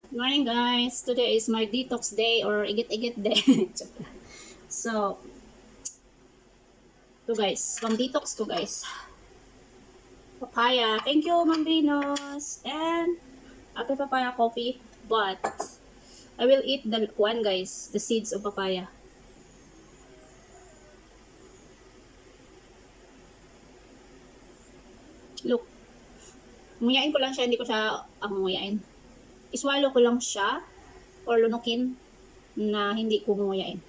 Good morning guys. Today is my detox day or igit-igit day. So, to guys, pang detox to guys. Papaya. Thank you, Ma'am Venus. And after papaya coffee, but I will eat the one guys, the seeds of papaya. Look. Nguyain ko lang siya, hindi ko siya nguyain. Iswallow ko lang siya or lunukin na hindi ko nguyain.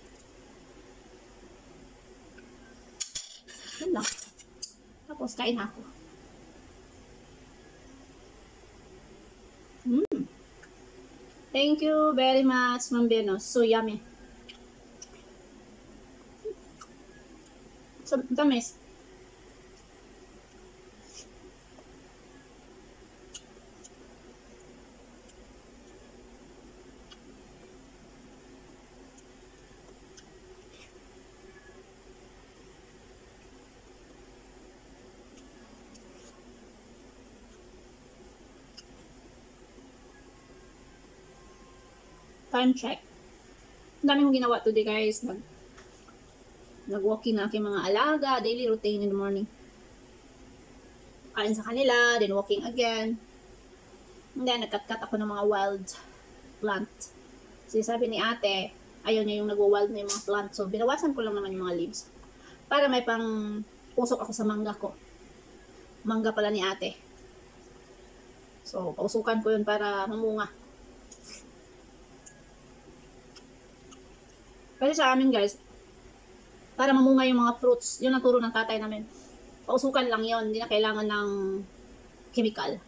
Yun lang. Tapos kain na ako. Thank you very much, Ma'am Venus. So yummy. So, tamis. Time check. Ang dami kong ginawa today guys. Nag-walking na aking mga alaga. Daily routine in the morning. Kain sa kanila. Then walking again. And then nagkat-cut ako ng mga wild plant. Kasi sabi ni ate, ayaw niya yung nag-wild na yung mga plant. So binawasan ko lang naman yung mga leaves. Para may pang usok ako sa mangga ko. Mangga pala ni ate. So pausukan ko yun para mamunga. Kasi sa amin guys, para mamunga yung mga fruits, yun ang turo ng tatay namin. Pausukan lang yun, hindi na kailangan ng chemical.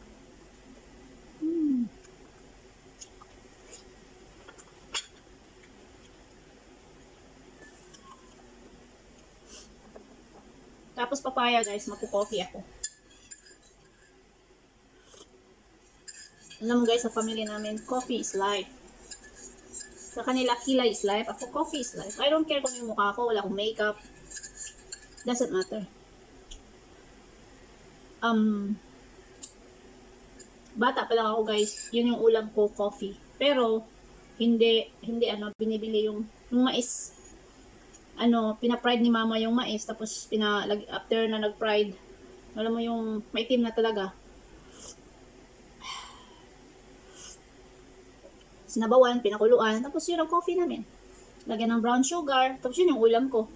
Tapos papaya guys, magpo-coffee ako. Alam mo guys, sa pamilya namin, coffee is life. Sa kanila, kilay is life. Ako, coffee is life. I don't care kung yung mukha ko, wala akong makeup. Doesn't matter. Bata pa lang ako guys, yun yung ulam ko, coffee. Pero, hindi binibili yung mais. Pina-fried ni mama yung mais, tapos after na nag-fried, alam mo yung maitim na talaga. Sinabawan, pinakuluan, tapos yun ang coffee namin. Lagyan ng brown sugar, tapos yun yung ulam ko.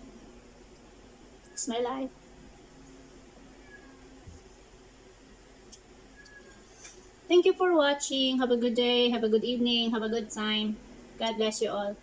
It's my life. Thank you for watching. Have a good day, have a good evening, have a good time. God bless you all.